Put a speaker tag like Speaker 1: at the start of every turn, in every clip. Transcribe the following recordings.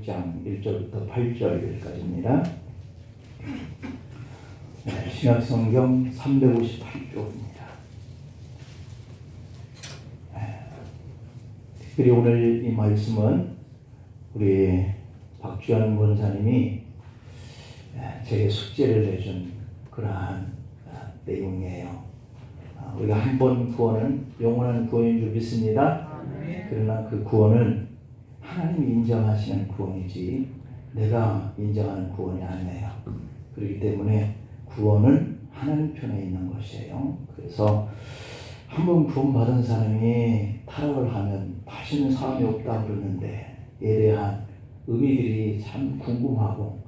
Speaker 1: 6장 1절부터 8절까지입니다. 신약성경 358쪽입니다. 특별히 오늘 이 말씀은 우리 박주환 권사님이 제게 숙제를 내준 그러한 내용이에요. 우리가 한 번 구원은 영원한 구원인 줄 믿습니다. 그러나 그 구원은 하나님이 인정하시는 구원이지 내가 인정하는 구원이 아니에요. 그렇기 때문에 구원은 하나님 편에 있는 것이에요. 그래서 한 번 구원받은 사람이 타락을 하면 다시는 사함이 없다 그러는데 이에 대한 의미들이 참 궁금하고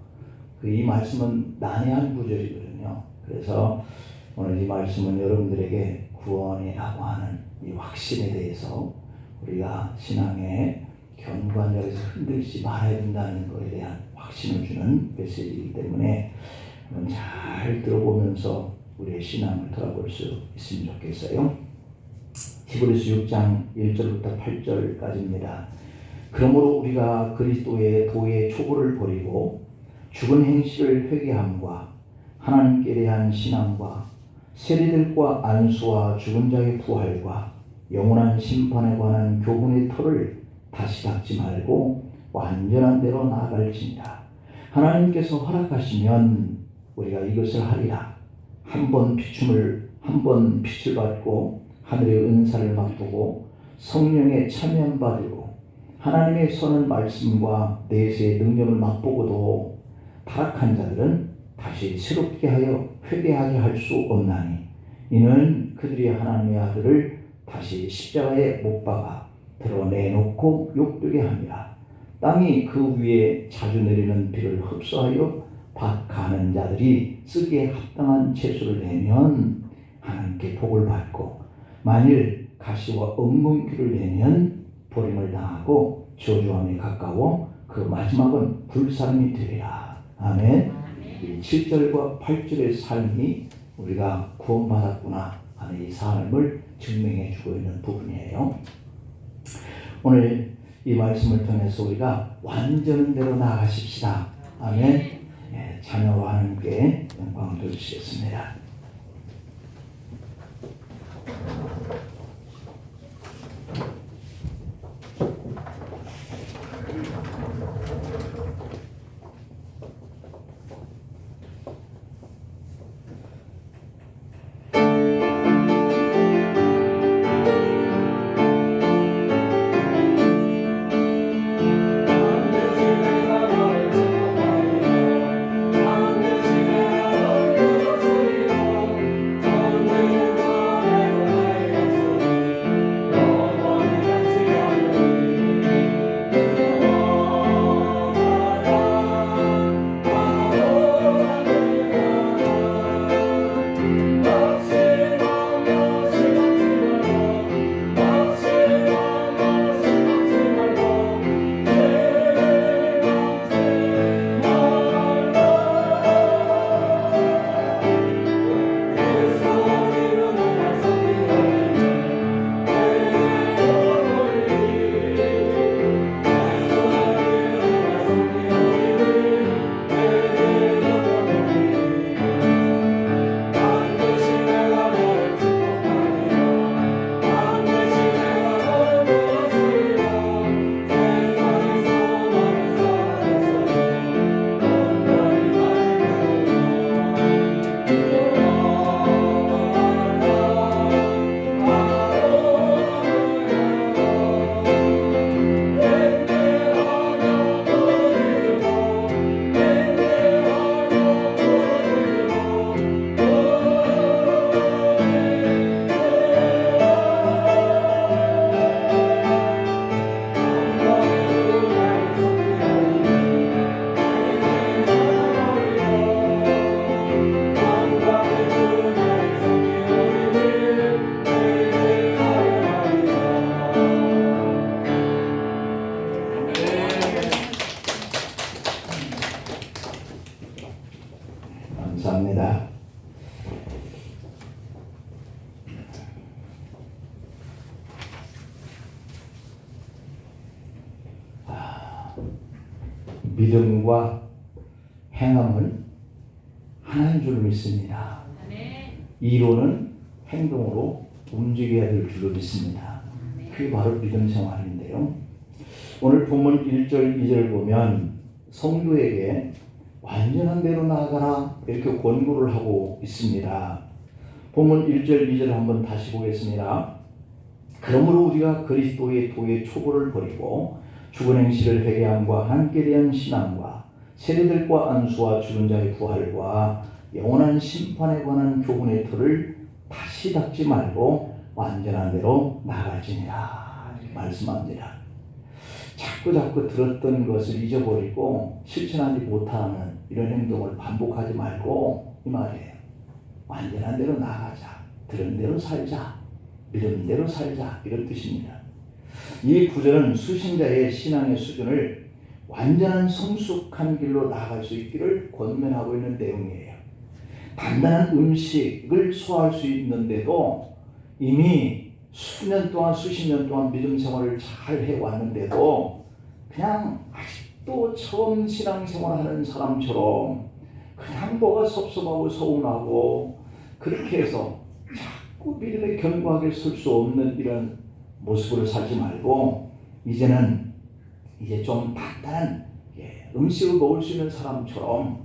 Speaker 1: 이 말씀은 난해한 구절이거든요. 그래서 오늘 이 말씀은 여러분들에게 구원이라고 하는 이 확신에 대해서 우리가 신앙의 견고한자리에서 흔들지 말아야 된다는 것에 대한 확신을 주는 메시지이기 때문에 잘 들어보면서 우리의 신앙을 돌아볼 수 있으면 좋겠어요. 히브리서 6장 1절부터 8절까지입니다. 그러므로 우리가 그리스도의 도의 초보를 버리고 죽은 행실을 회개함과 하나님께 대한 신앙과 세리들과 안수와 죽은 자의 부활과 영원한 심판에 관한 교훈의 터를 다시 닫지 말고 완전한 대로 나아갈지니라. 하나님께서 허락하시면 우리가 이것을 하리라. 한 번 빛을 받고 하늘의 은사를 맛보고 성령의 참여함 받고 하나님의 선한 말씀과 내세의 능력을 맛보고도 타락한 자들은 다시 새롭게 하여 회개하게 할 수 없나니 이는 그들이 하나님의 아들을 다시 십자가에 못 박아 드러내놓고 욕되게 합니다. 땅이 그 위에 자주 내리는 비를 흡수하여 밭 가는 자들이 쓰기에 합당한 채소를 내면 하나님께 복을 받고 만일 가시와 엉겅퀴를 내면 버림을 당하고 저주함에 가까워 그 마지막은 불사름이 되리라. 아멘. 7절과 8절의 삶이 우리가 구원받았구나 하는 이 삶을 증명해 주고 있는 부분이에요. 오늘 이 말씀을 통해서 우리가 완전한 대로 나아가십시다. 아멘. 자녀와 하나님께 영광을 돌리시겠습니다. 감사합니다. 믿음과 행함은 하나인 줄 믿습니다. 이론은 행동으로 움직여야 될 줄로 믿습니다. 그게 바로 믿음 생활인데요. 오늘 본문 1절, 2절 보면 성도에게 완전한 대로 나아가라 이렇게 권고를 하고 있습니다. 본문 1절, 2절 한번 다시 보겠습니다. 그러므로 우리가 그리스도의 도의 초보를 버리고 죽은 행실을 회개함과 하나님께 대한 신앙과 세례들과 안수와 죽은 자의 부활과 영원한 심판에 관한 교훈의 틀을 다시 닦지 말고 완전한 대로 나아갈지니라 이렇게 말씀합니다. 자꾸 들었던 것을 잊어버리고 실천하지 못하는 이런 행동을 반복하지 말고 이 말이에요. 완전한 대로 나아가자. 들은 대로 살자. 믿은 대로 살자. 이런 뜻입니다. 이 구절은 수신자의 신앙의 수준을 완전한 성숙한 길로 나아갈 수 있기를 권면하고 있는 내용이에요. 단단한 음식을 소화할 수 있는데도 이미 수년 동안 수십 년 동안 믿음 생활을 잘 해왔는데도 그냥 아직도 처음 신앙생활하는 사람처럼 그냥 뭐가 섭섭하고 서운하고 그렇게 해서 자꾸 믿음에 견고하게 설 수 없는 이런 모습으로 살지 말고 이제 좀 단단한 음식을 먹을 수 있는 사람처럼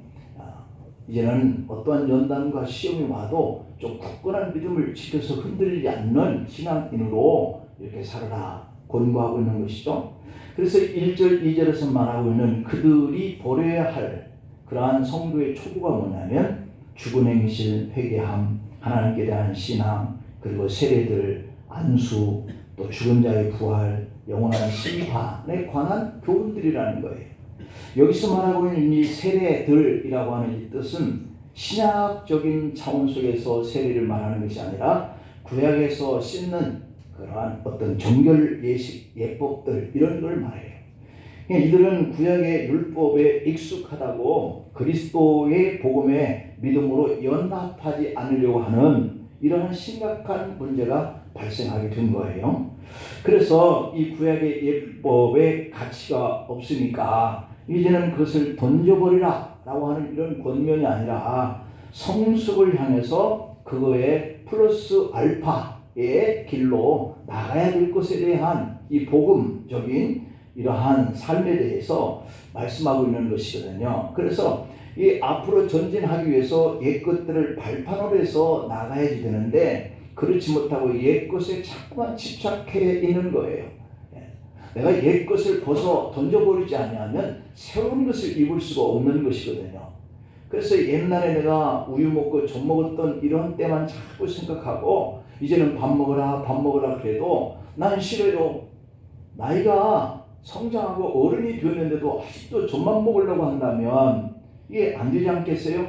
Speaker 1: 이제는 어떠한 연단과 시험이 와도 좀 굳건한 믿음을 지켜서 흔들리지 않는 신앙인으로 이렇게 살아라 권고하고 있는 것이죠. 그래서 1절, 2절에서 말하고 있는 그들이 버려야 할 그러한 성도의 초구가 뭐냐면 죽은 행실, 회개함, 하나님께 대한 신앙, 그리고 세례들, 안수, 또 죽은 자의 부활, 영원한 심판에 관한 교훈들이라는 거예요. 여기서 말하고 있는 이 세례들이라고 하는 이 뜻은 신약적인 차원 속에서 세례를 말하는 것이 아니라 구약에서 씻는 그러한 어떤 정결 예식, 예법들 이런 걸 말해요. 이들은 구약의 율법에 익숙하다고 그리스도의 복음의 믿음으로 연합하지 않으려고 하는 이러한 심각한 문제가 발생하게 된 거예요. 그래서 이 구약의 예법의 가치가 없으니까 이제는 그것을 던져버리라 라고 하는 이런 권면이 아니라 성숙을 향해서 그거에 플러스 알파의 길로 나가야 될 것에 대한 이 복음적인 이러한 삶에 대해서 말씀하고 있는 것이거든요. 그래서 이 앞으로 전진하기 위해서 옛 것들을 발판으로 해서 나가야지 되는데 그렇지 못하고 옛 것에 자꾸만 집착해 있는 거예요. 내가 옛 것을 벗어 던져버리지 않으면 새로운 것을 입을 수가 없는 것이거든요. 그래서 옛날에 내가 우유 먹고 젖 먹었던 이런 때만 자꾸 생각하고 이제는 밥 먹으라 그래도 난 싫어요. 나이가 성장하고 어른이 되었는데도 아직도 젖만 먹으려고 한다면 이게 안 되지 않겠어요?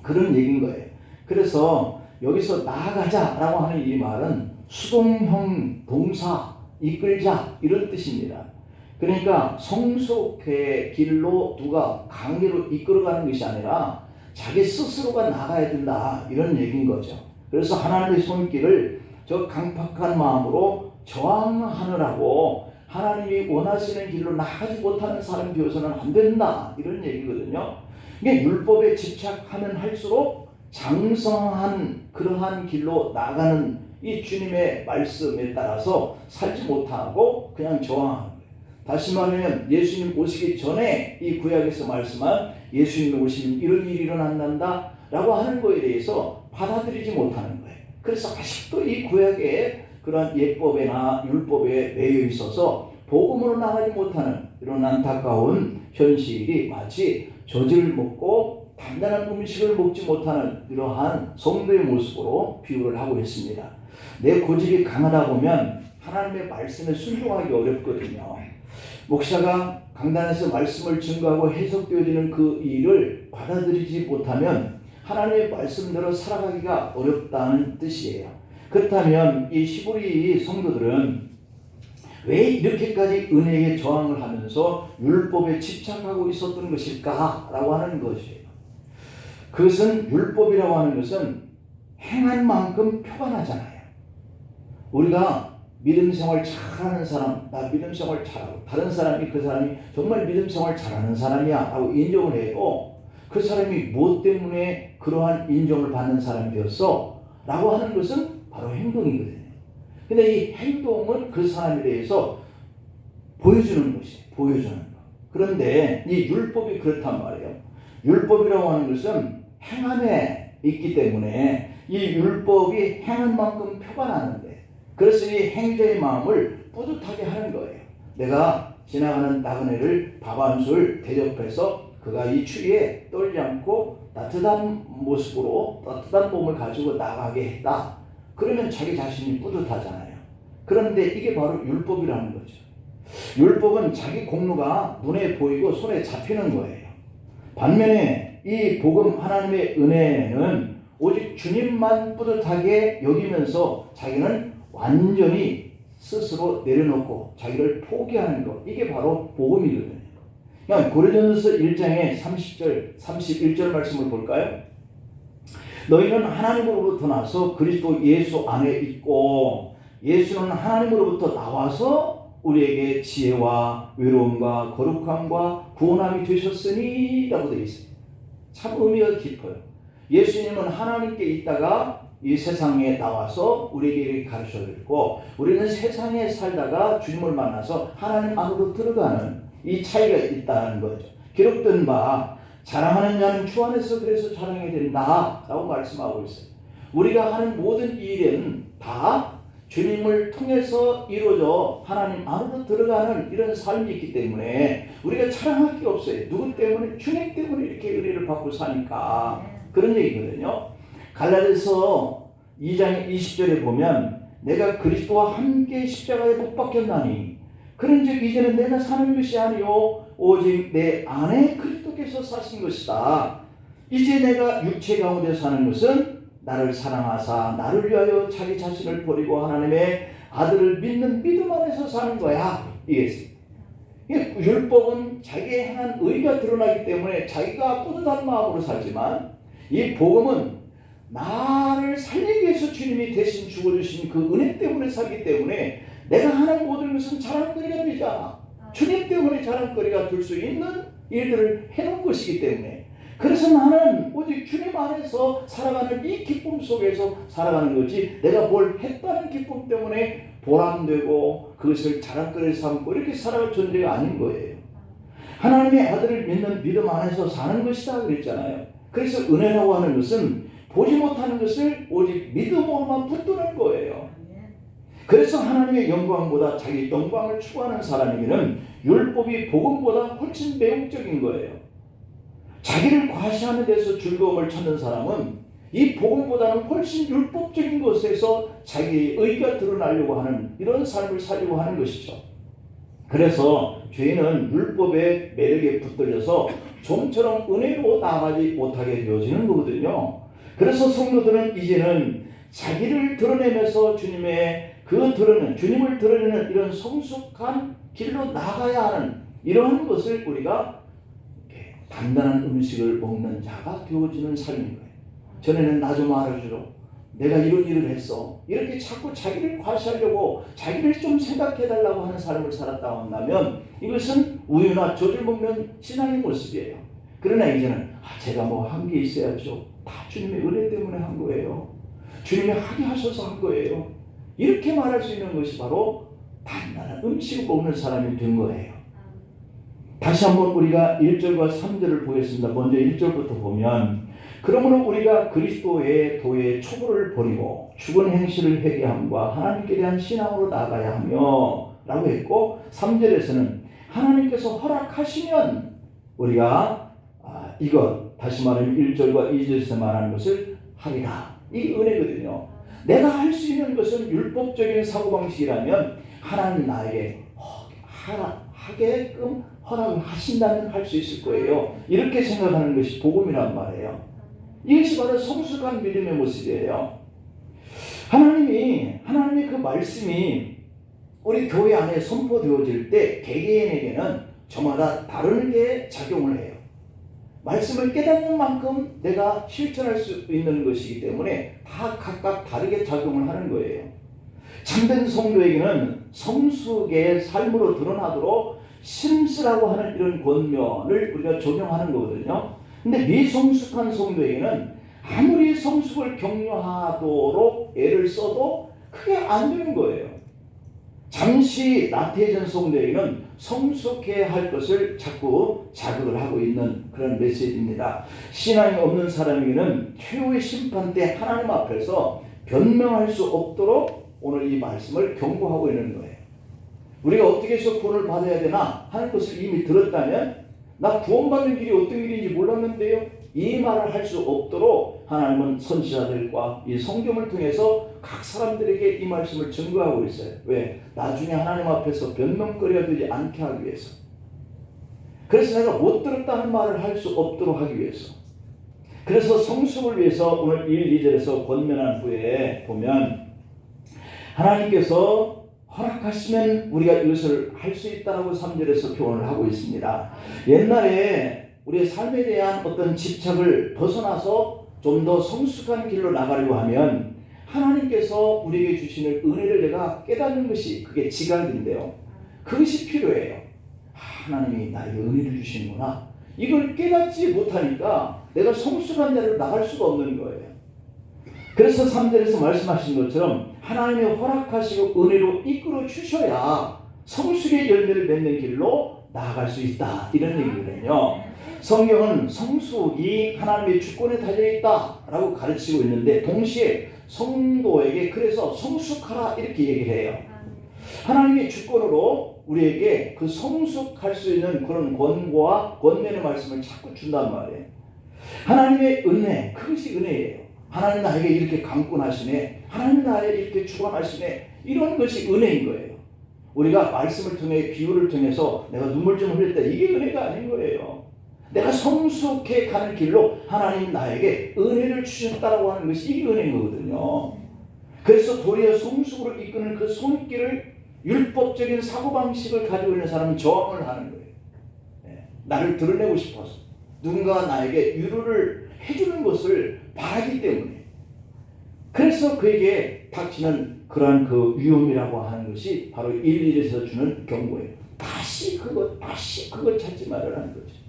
Speaker 1: 그런 얘기인 거예요. 그래서 여기서 나아가자라고 하는 이 말은 수동형 동사 이끌자 이런 뜻입니다. 그러니까 성숙의 길로 누가 강제로 이끌어가는 것이 아니라 자기 스스로가 나가야 된다 이런 얘기인 거죠. 그래서 하나님의 손길을 저 강팍한 마음으로 저항하느라고 하나님이 원하시는 길로 나가지 못하는 사람이 되어서는 안 된다 이런 얘기거든요. 이게 율법에 집착하면 할수록 장성한 그러한 길로 나가는 이 주님의 말씀에 따라서 살지 못하고 그냥 저항하는 거예요. 다시 말하면 예수님 오시기 전에 이 구약에서 말씀한 예수님이 오시면 이런 일이 일어난다 라고 하는 거에 대해서 받아들이지 못하는 거예요. 그래서 아직도 이 구약의 그런 예법이나 율법에 매여 있어서 복음으로 나가지 못하는 이런 안타까운 현실이 마치 젖을 먹고 단단한 음식을 먹지 못하는 이러한 성도의 모습으로 비유를 하고 있습니다. 내 고집이 강하다 보면 하나님의 말씀에 순종하기 어렵거든요. 목사가 강단에서 말씀을 증거하고 해석되어지는 그 일을 받아들이지 못하면 하나님의 말씀대로 살아가기가 어렵다는 뜻이에요. 그렇다면 이 히브리 성도들은 왜 이렇게까지 은혜에 저항을 하면서 율법에 집착하고 있었던 것일까라고 하는 것이에요. 그것은 율법이라고 하는 것은 행한 만큼 표가 나잖아요. 우리가 믿음 생활 잘하는 사람, 나 믿음 생활 잘하고 다른 사람이 그 사람이 정말 믿음 생활 잘하는 사람이야 라고 인정을 해도 그 사람이 무엇 때문에 그러한 인정을 받는 사람이 되었어? 라고 하는 것은 바로 행동이거든요. 근데 이 행동은 그 사람에 대해서 보여주는 것이에요. 보여주는 것. 그런데 이 율법이 그렇단 말이에요. 율법이라고 하는 것은 행함에 있기 때문에 이 율법이 행한 만큼 표가 나는데, 그래서 이 행자의 마음을 뿌듯하게 하는 거예요. 내가 지나가는 나그네를 밥 한 술 대접해서 그가 이 추위에 떨지 않고 따뜻한 모습으로 따뜻한 몸을 가지고 나가게 했다. 그러면 자기 자신이 뿌듯하잖아요. 그런데 이게 바로 율법이라는 거죠. 율법은 자기 공로가 눈에 보이고 손에 잡히는 거예요. 반면에 이 복음 하나님의 은혜는 오직 주님만 뿌듯하게 여기면서 자기는 완전히 스스로 내려놓고 자기를 포기하는 것, 이게 바로 복음이거든요. 그냥 고린도전서 1장의 30절, 31절 말씀을 볼까요? 너희는 하나님으로부터 나서 그리스도 예수 안에 있고 예수는 하나님으로부터 나와서 우리에게 지혜와 외로움과 거룩함과 구원함이 되셨으니 라고 되어 있어요. 참 의미가 깊어요. 예수님은 하나님께 있다가 이 세상에 나와서 우리에게 가르쳐드리고, 우리는 세상에 살다가 주님을 만나서 하나님 안으로 들어가는 이 차이가 있다는 거죠. 기록된 바 자랑하는 자는 주 안에서 그래서 자랑해야 된다 라고 말씀하고 있어요. 우리가 하는 모든 일은 다 주님을 통해서 이루어져 하나님 안으로 들어가는 이런 삶이 있기 때문에 우리가 자랑할 게 없어요. 누구 때문에? 주님 때문에 이렇게 은혜를 받고 사니까. 그런 얘기거든요. 갈라디아서 2장 20절에 보면 내가 그리스도와 함께 십자가에 못 박혔나니 그런즉 이제는 내가 사는 것이 아니요 오직 내 안에 그리스도께서 사신 것이다. 이제 내가 육체 가운데 사는 것은 나를 사랑하사 나를 위하여 자기 자신을 버리고 하나님의 아들을 믿는 믿음 안에서 사는 거야. 이게 율법은 자기의 행한 의가 드러나기 때문에 자기가 뿌듯한 마음으로 살지만, 이 복음은 나를 살리기 위해서 주님이 대신 죽어주신 그 은혜 때문에 살기 때문에 내가 하는 모든 것은 자랑거리가 되지 않아. 주님 때문에 자랑거리가 될 수 있는 일들을 해놓은 것이기 때문에, 그래서 나는 오직 주님 안에서 살아가는 이 기쁨 속에서 살아가는 거지, 내가 뭘 했다는 기쁨 때문에 보람되고 그것을 자랑거리 삼고 이렇게 살아갈 존재가 아닌 거예요. 하나님의 아들을 믿는 믿음 안에서 사는 것이다 그랬잖아요. 그래서 은혜라고 하는 것은 보지 못하는 것을 오직 믿음으로만 붙드는 거예요. 그래서 하나님의 영광보다 자기 영광을 추구하는 사람에게는 율법이 복음보다 훨씬 매혹적인 거예요. 자기를 과시하는 데서 즐거움을 찾는 사람은 이 복음보다는 훨씬 율법적인 것에서 자기의 의가 드러나려고 하는 이런 삶을 살려고 하는 것이죠. 그래서 죄인은 율법의 매력에 붙들려서 좀처럼 은혜로 나아가지 못하게 되어지는 거거든요. 그래서 성도들은 이제는 자기를 드러내면서 주님을 드러내는 이런 성숙한 길로 나가야 하는 이러한 것을 우리가 단단한 음식을 먹는 자가 되어지는 삶인 거예요. 전에는 나 좀 알아주러, 내가 이런 일을 했어, 이렇게 자꾸 자기를 과시하려고 자기를 좀 생각해달라고 하는 삶을 살았다 한다면 이것은 우유나 젖을 먹는 신앙의 모습이에요. 그러나 이제는 제가 뭐 한 게 있어야죠. 다 주님의 은혜 때문에 한 거예요. 주님이 하게 하셔서 한 거예요. 이렇게 말할 수 있는 것이 바로 단단한 음식을 먹는 사람이 된 거예요. 다시 한번 우리가 1절과 3절을 보겠습니다. 먼저 1절부터 보면, 그러므로 우리가 그리스도의 도의 초보를 버리고 죽은 행실을 회개함과 하나님께 대한 신앙으로 나아가야 하며 라고 했고, 3절에서는 하나님께서 허락하시면 우리가 이것, 다시 말하면 1절과 2절에서 말하는 것을 하리라. 이 은혜거든요. 내가 할 수 있는 것은 율법적인 사고방식이라면 하나님 나에게 하게끔 허락을 하신다면 할 수 있을 거예요. 이렇게 생각하는 것이 복음이란 말이에요. 이것이 바로 성숙한 믿음의 모습이에요. 하나님의 그 말씀이 우리 교회 안에 선포되어질 때 개개인에게는 저마다 다르게 작용을 해요. 말씀을 깨닫는 만큼 내가 실천할 수 있는 것이기 때문에 다 각각 다르게 작용을 하는 거예요. 참된 성도에게는 성숙의 삶으로 드러나도록 심쓰라고 하는 이런 권면을 우리가 적용하는 거거든요. 근데 미성숙한 성도에게는 아무리 성숙을 격려하도록 애를 써도 그게 안 되는 거예요. 잠시 나태해진 성도에게는 성숙해야 할 것을 자꾸 자극을 하고 있는 그런 메시지입니다. 신앙이 없는 사람에게는 최후의 심판 때 하나님 앞에서 변명할 수 없도록 오늘 이 말씀을 경고하고 있는 거예요. 우리가 어떻게 해서 구원을 받아야 되나 하는 것을 이미 들었다면 나 구원받는 길이 어떤 길인지 몰랐는데요, 이 말을 할 수 없도록 하나님은 선지자들과 이 성경을 통해서 각 사람들에게 이 말씀을 증거하고 있어요. 왜? 나중에 하나님 앞에서 변명거리가 되지 않게 하기 위해서. 그래서 내가 못 들었다는 말을 할 수 없도록 하기 위해서. 그래서 성숙을 위해서 오늘 1, 2절에서 권면한 후에 보면 하나님께서 허락하시면 우리가 이것을 할 수 있다라고 3절에서 표현을 하고 있습니다. 옛날에 우리의 삶에 대한 어떤 집착을 벗어나서 좀 더 성숙한 길로 나가려고 하면 하나님께서 우리에게 주시는 은혜를 내가 깨닫는 것이 그게 지각인데요. 그것이 필요해요. 하나님이 나에게 은혜를 주시는구나. 이걸 깨닫지 못하니까 내가 성숙한 자리로 나갈 수가 없는 거예요. 그래서 3절에서 말씀하신 것처럼 하나님의 허락하시고 은혜로 이끌어 주셔야 성숙의 열매를 맺는 길로 나아갈 수 있다, 이런 얘기거든요. 성경은 성숙이 하나님의 주권에 달려있다라고 가르치고 있는데 동시에 성도에게 그래서 성숙하라 이렇게 얘기를 해요. 하나님의 주권으로 우리에게 그 성숙할 수 있는 그런 권고와 권면의 말씀을 자꾸 준단 말이에요. 하나님의 은혜, 그것이 은혜예요. 하나님 나에게 이렇게 강권하시네, 하나님 나에게 이렇게 주관하시네, 이런 것이 은혜인 거예요. 우리가 말씀을 통해 비유를 통해서 내가 눈물 좀 흘릴 때 이게 은혜가 아닌 거예요. 내가 성숙해 가는 길로 하나님 나에게 은혜를 주셨다라고 하는 것이 이게 은혜인 거거든요. 그래서 도리어 성숙으로 이끄는 그 손길을 율법적인 사고방식을 가지고 있는 사람은 저항을 하는 거예요. 나를 드러내고 싶어서 누군가가 나에게 위로를 해주는 것을 바라기 때문에. 그래서 그에게 닥치는 그러한 그 위험이라고 하는 것이 바로 1:1에서 주는 경고예요. 다시 그것 찾지 말라는 거죠.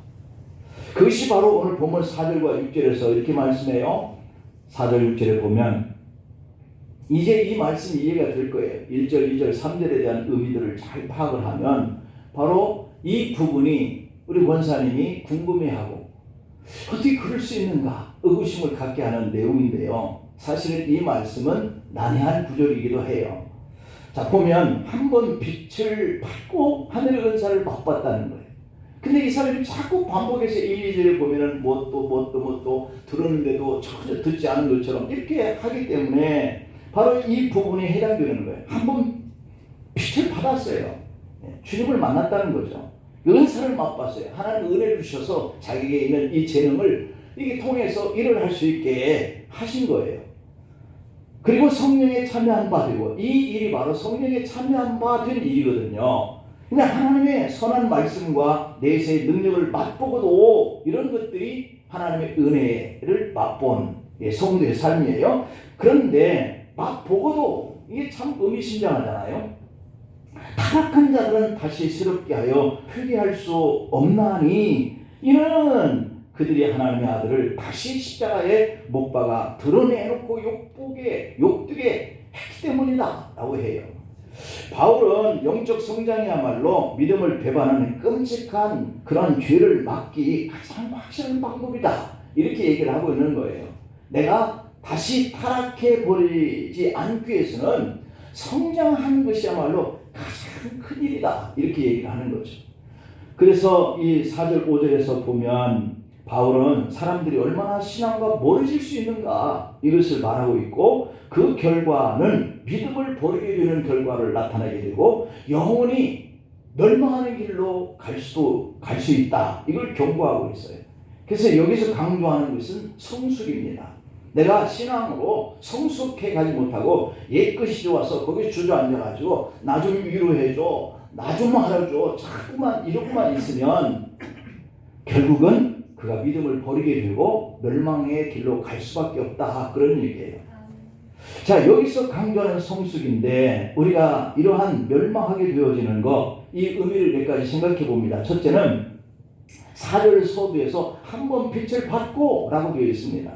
Speaker 1: 그것이 바로 오늘 본문 4절과 6절에서 이렇게 말씀해요. 4절 6절에 보면 이제 이 말씀이 이해가 될 거예요. 1절, 2절, 3절에 대한 의미들을 잘 파악을 하면 바로 이 부분이 우리 권사님이 궁금해하고 어떻게 그럴 수 있는가 의구심을 갖게 하는 내용인데요. 사실은 이 말씀은 난해한 구절이기도 해요. 자, 보면 한번 빛을 받고 하늘의 은사를 맛봤다는 거예요. 근데 이 사람이 자꾸 반복해서 1, 2절에 보면은 뭐 또 들었는데도 전혀 듣지 않은 것처럼 이렇게 하기 때문에 바로 이 부분이 해당되는 거예요. 한번 빛을 받았어요. 주님을 만났다는 거죠. 은사를 맛봤어요. 하나님 은혜를 주셔서 자기에게 있는 이 재능을 이게 통해서 일을 할 수 있게 하신 거예요. 그리고 성령에 참여한 바 되고, 이 일이 바로 성령에 참여한 바 된 일이거든요. 근데 하나님의 선한 말씀과 내세의 능력을 맛보고도 이런 것들이 하나님의 은혜를 맛본 성도의 삶이에요. 그런데 맛보고도 이게 참 의미심장하잖아요. 타락한 자들은 다시 새롭게 하여 회개할 수 없나니 이는 그들이 하나님의 아들을 다시 십자가에 못 박아 드러내놓고 욕되게 했기 때문이다 라고 해요. 바울은 영적 성장이야말로 믿음을 배반하는 끔찍한 그런 죄를 막기 가장 확실한 방법이다 이렇게 얘기를 하고 있는 거예요. 내가 다시 타락해 버리지 않기 위해서는 성장하는 것이야말로 가장 큰 일이다 이렇게 얘기를 하는 거죠. 그래서 이 4절 5절에서 보면 바울은 사람들이 얼마나 신앙과 멀어질 수 있는가 이것을 말하고 있고, 그 결과는 믿음을 버리게 되는 결과를 나타내게 되고 영원히 멸망하는 길로 갈 수 있다 이걸 경고하고 있어요. 그래서 여기서 강조하는 것은 성숙입니다. 내가 신앙으로 성숙해 가지 못하고 옛것이 좋아서 거기에 주저앉아가지고 나 좀 위로해줘, 나 좀 알아줘, 자꾸만 이러고만 있으면 결국은 그가 믿음을 버리게 되고 멸망의 길로 갈 수밖에 없다 그런 얘기예요. 자, 여기서 강조하는 성숙인데 우리가 이러한 멸망하게 되어지는 것, 이 의미를 몇 가지 생각해 봅니다. 첫째는 4절 서두에서 한번 빛을 받고 라고 되어 있습니다.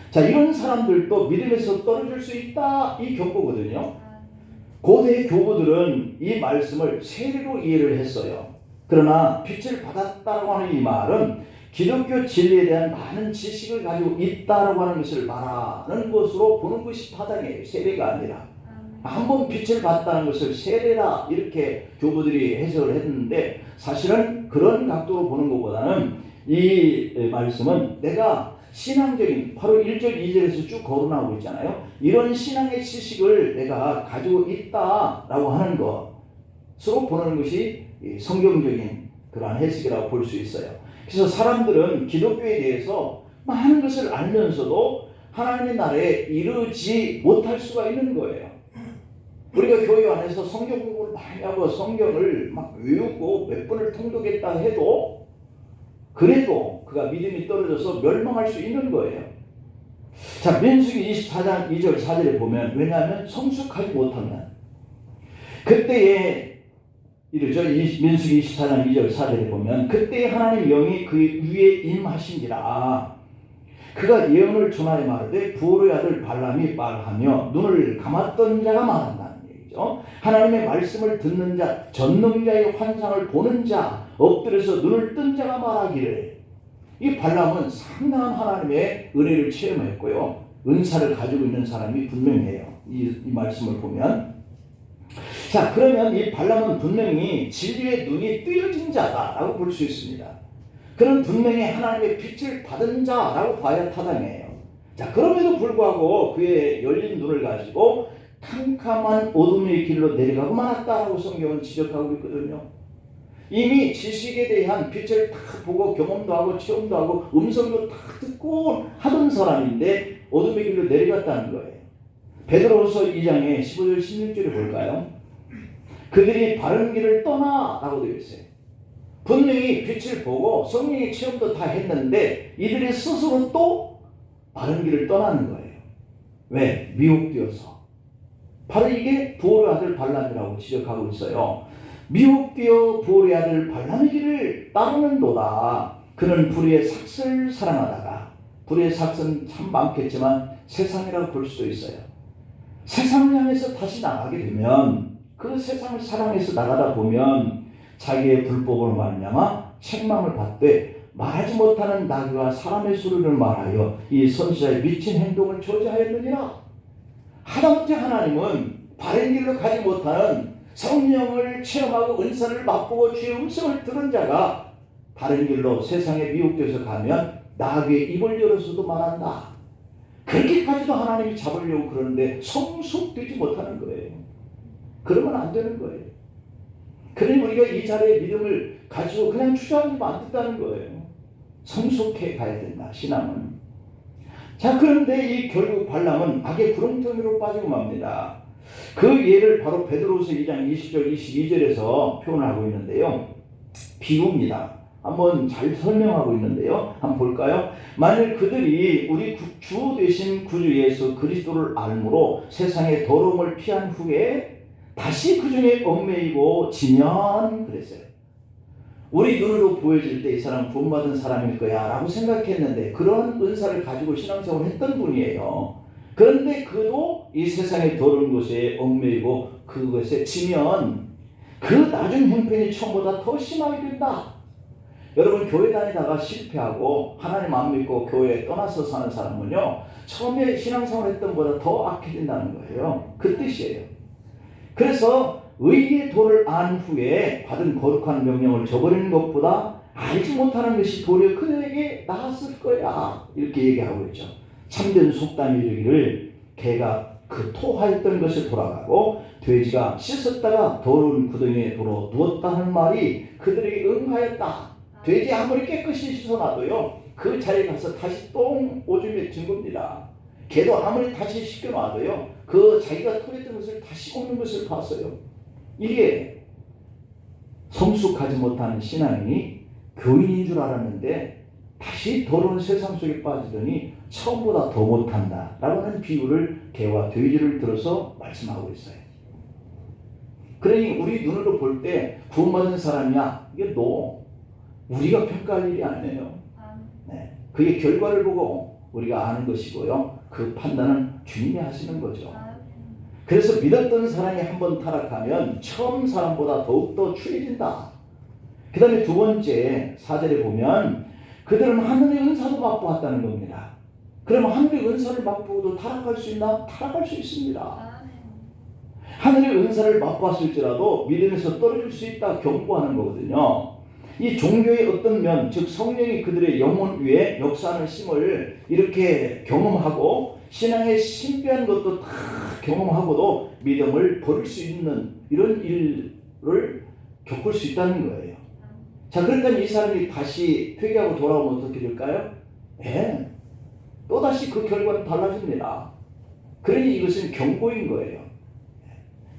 Speaker 1: 자, 이런 사람들도 믿음에서 떨어질 수 있다, 이 경고거든요. 고대 교부들은 이 말씀을 세례로 이해를 했어요. 그러나 빛을 받았다고 하는 이 말은 기독교 진리에 대한 많은 지식을 가지고 있다라고 하는 것을 말하는 것으로 보는 것이 타당해요. 세례가 아니라. 한번 빛을 받았다는 것을 세례라 이렇게 교부들이 해석을 했는데, 사실은 그런 각도로 보는 것보다는 이 말씀은 내가 신앙적인, 바로 1절 2절에서 쭉 거론하고 있잖아요. 이런 신앙의 지식을 내가 가지고 있다라고 하는 것으로 보는 것이 성경적인 그러한 해석이라고 볼 수 있어요. 그래서 사람들은 기독교에 대해서 많은 것을 알면서도 하나님의 나라에 이르지 못할 수가 있는 거예요. 우리가 교회 안에서 성경 공부를 많이 하고 성경을 막 외우고 몇 번을 통독했다 해도 그래도 그가 믿음이 떨어져서 멸망할 수 있는 거예요. 자, 민수기 24장 2절 4절에 보면, 왜냐하면 성숙하지 못하면, 그때에 이르죠. 민수기 24장 2절 4절에 보면, 그때 하나님 영이 그 위에 임하신지라. 그가 예언을 전하여 말하되 부올의 아들 발람이 말하며 눈을 감았던 자가 말한다는 얘기죠. 하나님의 말씀을 듣는 자, 전능자의 환상을 보는 자, 엎드려서 눈을 뜬 자가 말하기를. 이 발람은 상당한 하나님의 은혜를 체험했고요, 은사를 가지고 있는 사람이 분명해요. 이 말씀을 보면. 자, 그러면 이 발람은 분명히 진리의 눈이 뜨여진 자다라고 볼 수 있습니다. 그는 분명히 하나님의 빛을 받은 자라고 봐야 타당해요. 자, 그럼에도 불구하고 그의 열린 눈을 가지고 캄캄한 어둠의 길로 내려가고 말았다라고 성경은 지적하고 있거든요. 이미 지식에 대한 빛을 다 보고 경험도 하고 체험도 하고 음성도 다 듣고 하던 사람인데 어둠의 길로 내려갔다는 거예요. 베드로후서 2장의 15절 16절을 볼까요? 그들이 바른 길을 떠나라고 되어 있어요. 분명히 빛을 보고 성령의 체험도 다 했는데 이들이 스스로 또 바른 길을 떠나는 거예요. 왜? 미혹되어서. 바로 이게 부올의 아들 발람이라고 지적하고 있어요. 미혹되어 부올의 아들 발람의 길을 따르는도다. 그는 불의의 삭슬 사랑하다가, 불의의 삭은 참 많겠지만 세상이라고 볼 수도 있어요. 세상을 향해서 다시 나가게 되면, 그 세상을 사랑해서 나가다 보면 자기의 불법으로 말미암아 책망을 받되 말하지 못하는 나귀와 사람의 소리를 말하여 이 선지자의 미친 행동을 저지하였느니라. 하다못해 하나님은 바른 길로 가지 못하는 성령을 체험하고 은사를 맛보고 주의 음성을 들은 자가 바른 길로 세상에 미혹되어서 가면 나귀의 입을 열어서도 말한다. 그렇게까지도 하나님이 잡으려고 그러는데 성숙되지 못하는 거예요. 그러면 안 되는 거예요. 그러니 우리가 이 자리에 믿음을 가지고 그냥 주저앉으면 안 된다는 거예요. 성숙해 가야 된다, 신앙은. 자, 그런데 이 결국 발람은 악의 구렁텅이로 빠지고 맙니다. 그 예를 바로 베드로후서 2장 20절 22절에서 표현하고 있는데요. 비유입니다. 한번 잘 설명하고 있는데요. 한번 볼까요? 만일 그들이 우리 주 되신 구주 예수 그리스도를 알므로 세상의 더러움을 피한 후에 다시 그 중에 얽매이고 지면, 그랬어요. 우리 눈으로 보여질 때 이 사람 구원받은 사람일 거야 라고 생각했는데 그런 은사를 가지고 신앙생활을 했던 분이에요. 그런데 그도 이 세상의 더러운 것에 얽매이고 그것에 지면 그 나중 형편이 처음보다 더 심하게 된다. 여러분, 교회 다니다가 실패하고 하나님 안 믿고 교회에 떠나서 사는 사람은요, 처음에 신앙생활 했던 것보다 더 악해진다는 거예요. 그 뜻이에요. 그래서 의의 도를 안 후에 받은 거룩한 명령을 저버리는 것보다 알지 못하는 것이 도리어 그에게 나았을 거야, 이렇게 얘기하고 있죠. 참된 속담이 이르기를 개가 그 토하였던 것을 돌아가고 돼지가 씻었다가 더러운 구덩이에 돌아 누웠다는 말이 그들에게 응하였다. 돼지 아무리 깨끗이 씻어놔도요, 그 자리에 가서 다시 똥 오줌에 든 겁니다. 개도 아무리 다시 씻겨놔도요, 그 자기가 토했던 것을 다시 먹는 것을 봤어요. 이게 성숙하지 못하는 신앙이 교인인 줄 알았는데 다시 더러운 세상 속에 빠지더니 처음보다 더 못한다 라고 하는 비유를 개와 돼지를 들어서 말씀하고 있어요. 그러니 우리 눈으로 볼 때 구원받은 사람이야, 이게 우리가 평가할 일이 아니에요. 네. 그게 결과를 보고 우리가 아는 것이고요, 그 판단은 주님이 하시는 거죠. 그래서 믿었던 사람이 한번 타락하면 처음 사람보다 더욱더 추해진다. 그 다음에 두 번째 4절에 보면 그들은 하늘의 은사도 맛보았다는 겁니다. 그러면 하늘의 은사를 맛보고도 타락할 수 있나? 타락할 수 있습니다. 하늘의 은사를 맛보았을지라도 믿음에서 떨어질 수 있다 경고하는 거거든요. 이 종교의 어떤 면, 즉 성령이 그들의 영혼 위에 역사하는 힘을 이렇게 경험하고 신앙의 신비한 것도 다 경험하고도 믿음을 버릴 수 있는 이런 일을 겪을 수 있다는 거예요. 자, 그러니까 이 사람이 다시 회개하고 돌아오면 어떻게 될까요? 네, 또다시 그 결과는 달라집니다. 그러니 이것은 경고인 거예요.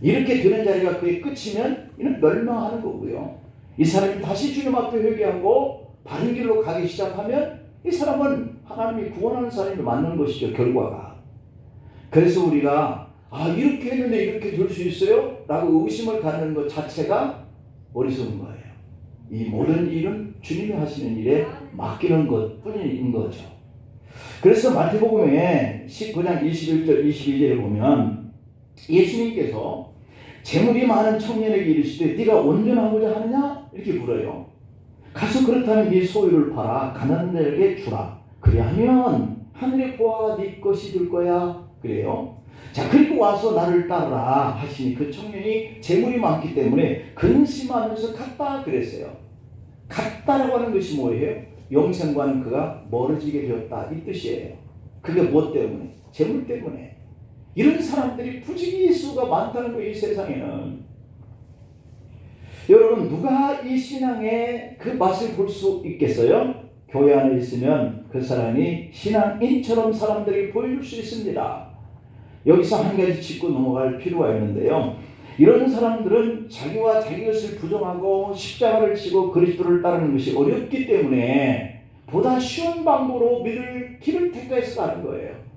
Speaker 1: 이렇게 되는 자리가 그의 끝이면 이는 멸망하는 거고요. 이 사람이 다시 주님 앞에 회개하고 바른 길로 가기 시작하면 이 사람은 하나님이 구원하는 사람이 맞는 것이죠, 결과가. 그래서 우리가 이렇게 했는데 이렇게 될 수 있어요? 라고 의심을 갖는 것 자체가 어리석은 거예요. 이 모든 일은 주님이 하시는 일에 맡기는 것 뿐인 거죠. 그래서 마태복음에 19장 21절 22절에 보면 예수님께서 재물이 많은 청년에게 이르시되 네가 온전하고자 하느냐? 이렇게 물어요. 가서 그렇다면 네 소유를 팔아 가난한 자에게 주라. 그리하면 하늘의 보화가 네 것이 될 거야. 그래요. 자, 그리고 와서 나를 따르라 하시니 그 청년이 재물이 많기 때문에 근심하면서 갔다 그랬어요. 갔다라고 하는 것이 뭐예요? 영생과는 그가 멀어지게 되었다 이 뜻이에요. 그게 무엇 때문에? 재물 때문에. 이런 사람들이 부지기 수가 많다는 거예요, 이 세상에는. 여러분, 누가 이 신앙의 그 맛을 볼 수 있겠어요? 교회 안에 있으면 그 사람이 신앙인처럼 사람들이 보여줄 수 있습니다. 여기서 한 가지 짚고 넘어갈 필요가 있는데요. 이런 사람들은 자기와 자기 것을 부정하고 십자가를 지고 그리스도를 따르는 것이 어렵기 때문에 보다 쉬운 방법으로 믿을 길을 택해서 가는 거예요.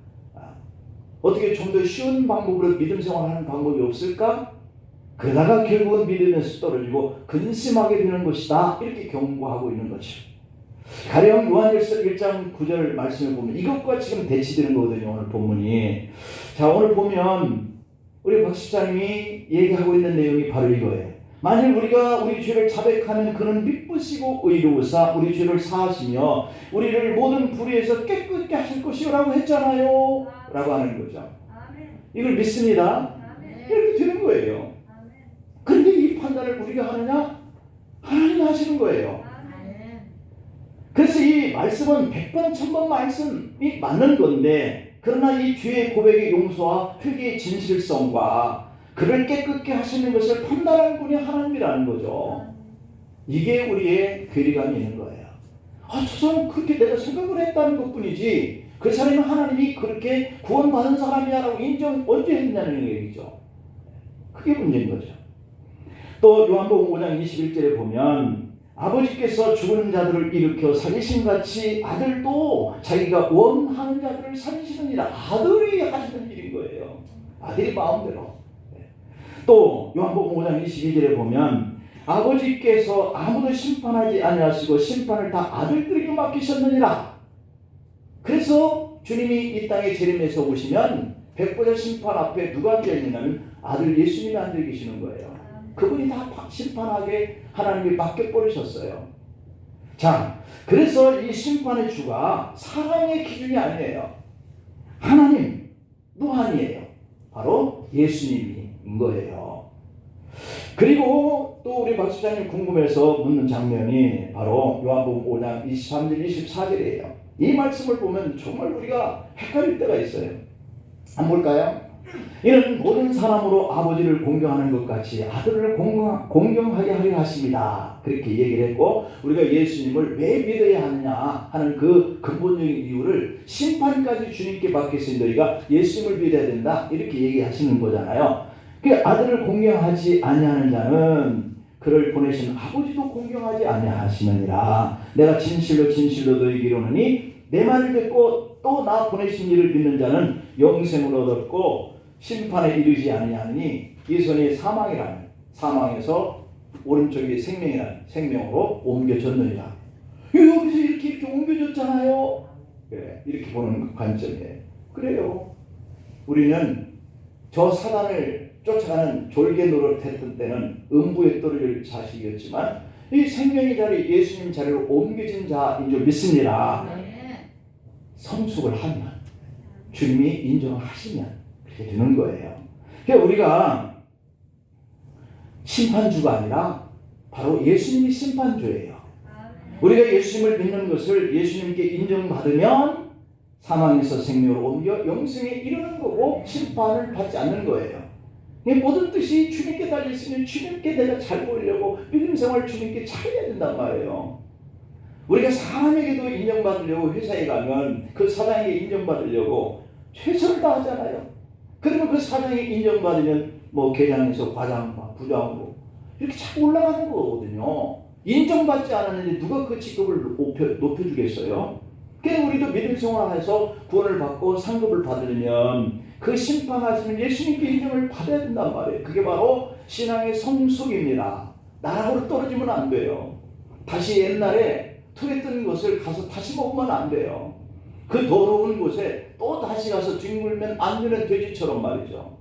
Speaker 1: 어떻게 좀 더 쉬운 방법으로 믿음 생활하는 방법이 없을까? 그러다가 결국은 믿음에서 떨어지고 근심하게 되는 것이다. 이렇게 경고하고 있는 거죠. 가령 요한일서 1장 9절 말씀을 보면 이것과 지금 대치되는 거거든요, 오늘 본문이. 자, 오늘 보면 우리 박 집사님이 얘기하고 있는 내용이 바로 이거예요. 만일 우리가 우리 죄를 자백하면 그는 미쁘시고 의로우사 우리 죄를 사하시며 우리를 모든 불의에서 깨끗게 하실 것이라고 했잖아요 라고 하는 거죠. 이걸 믿습니다. 이렇게 되는 거예요. 그런데 이 판단을 우리가 하느냐? 하나님이 하시는 거예요. 그래서 이 말씀은 100번 1000번 말씀이 맞는 건데, 그러나 이 죄의 고백의 용서와 회개의 진실성과 그를 깨끗게 하시는 것을 판단하는 분이 하나님이라는 거죠. 이게 우리의 괴리감이 있는 거예요. 저 사람은 그렇게 내가 생각을 했다는 것뿐이지 그 사람은 하나님이 그렇게 구원받은 사람이야라고 인정 언제 했냐는 얘기죠. 그게 문제인 거죠. 또 요한복음 5장 21절에 보면 아버지께서 죽은 자들을 일으켜 살리심같이 아들도 자기가 원하는 자들을 살리시느니라. 아들이 하시는 일인 거예요. 아들이 마음대로. 또 요한복음 5장 22절에 보면 아버지께서 아무도 심판하지 아니하시고 심판을 다 아들들에게 맡기셨느니라. 그래서 주님이 이 땅에 재림해서 오시면 백보자 심판 앞에 누가 앉아있느냐면 아들 예수님이 앉아 계시는 거예요. 그분이 다 심판하게 하나님이 맡겨버리셨어요. 자, 그래서 이 심판의 주가 사람의 기준이 아니에요. 하나님, 무한이에요. 바로 예수님인 거예요. 그리고 또 우리 박 집사님 궁금해서 묻는 장면이 바로 요한복음 5장 23절 24절이에요. 이 말씀을 보면 정말 우리가 헷갈릴 때가 있어요. 한번 볼까요? 이는 모든 사람으로 아버지를 공경하는 것 같이 아들을 공경하게 하려 하십니다. 그렇게 얘기를 했고, 우리가 예수님을 왜 믿어야 하느냐 하는 그 근본적인 이유를 심판까지 주님께 맡겼으니 너희가 예수님을 믿어야 된다 이렇게 얘기하시는 거잖아요. 그 아들을 공경하지 아니하는 자는 그를 보내신 아버지도 공경하지 아니하시느니라. 내가 진실로 진실로 너희에게 이르노니 내 말을 듣고 또 나 보내신 이를 믿는 자는 영생을 얻었고 심판에 이르지 아니하느니 이 손이 사망이라는 사망에서 오른쪽이 생명이라는 생명으로 옮겨졌느니라. 여기서 이렇게 옮겨졌잖아요. 네, 이렇게 보는 관점이에요. 그래요. 우리는 저 사단을 쫓아가는 졸개 노릇했던 때는 음부에 떨어질 자식이었지만 이 생명의 자리, 예수님 자리로 옮겨진 자인 줄 믿습니다. 성숙을 하면, 주님이 인정하시면 그렇게 되는 거예요. 그러니까 우리가 심판주가 아니라 바로 예수님이 심판주예요. 우리가 예수님을 믿는 것을 예수님께 인정받으면 사망에서 생명으로 옮겨 영생에 이르는 거고 심판을 받지 않는 거예요. 모든 뜻이 주님께 달려있으면 주님께 내가 잘 보이려고 믿음 생활 주님께 잘해야 된단 말이에요. 우리가 사람에게도 인정받으려고 회사에 가면 그 사장에게 인정받으려고 최선을 다하잖아요. 그러면 그 사장에게 인정받으면 뭐 계장에서 과장, 부장으로 이렇게 자꾸 올라가는 거거든요. 인정받지 않았는데 누가 그 직급을 높여주겠어요? 그래서 우리도 믿음 생활해서 구원을 받고 상급을 받으려면 그 심판하시는 예수님께 인정을 받아야 된단 말이에요. 그게 바로 신앙의 성숙입니다. 나락으로 떨어지면 안 돼요. 다시 옛날에 토했던 것을 가서 다시 먹으면 안 돼요. 그 더러운 곳에 또 다시 가서 뒹굴면 안 되는 돼지처럼 말이죠.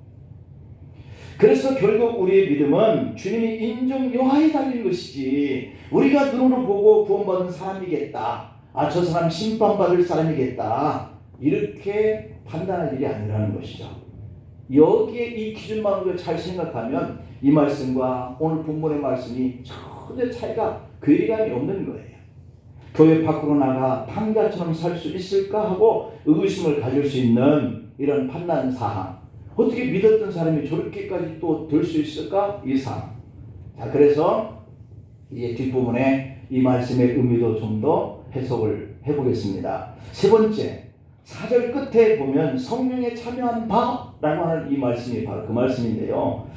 Speaker 1: 그래서 결국 우리의 믿음은 주님이 인정 여하에 달린 것이지 우리가 눈으로 보고 구원받은 사람이겠다, 저 사람 심판받을 사람이겠다 이렇게 판단할 일이 아니라는 것이죠. 여기에 이 기준만 우리가 잘 생각하면 이 말씀과 오늘 본문의 말씀이 전혀 차이가 괴리감이 없는 거예요. 교회 밖으로 나가 탕자처럼 살 수 있을까 하고 의구심을 가질 수 있는 이런 판단 사항, 어떻게 믿었던 사람이 저렇게까지 또 될 수 있을까? 이 사항. 자, 그래서 이제 뒷부분에 이 말씀의 의미도 좀 더 해석을 해보겠습니다. 세 번째, 4절 끝에 보면 성령에 참여한 바라고 하는 이 말씀이 바로 그 말씀인데요.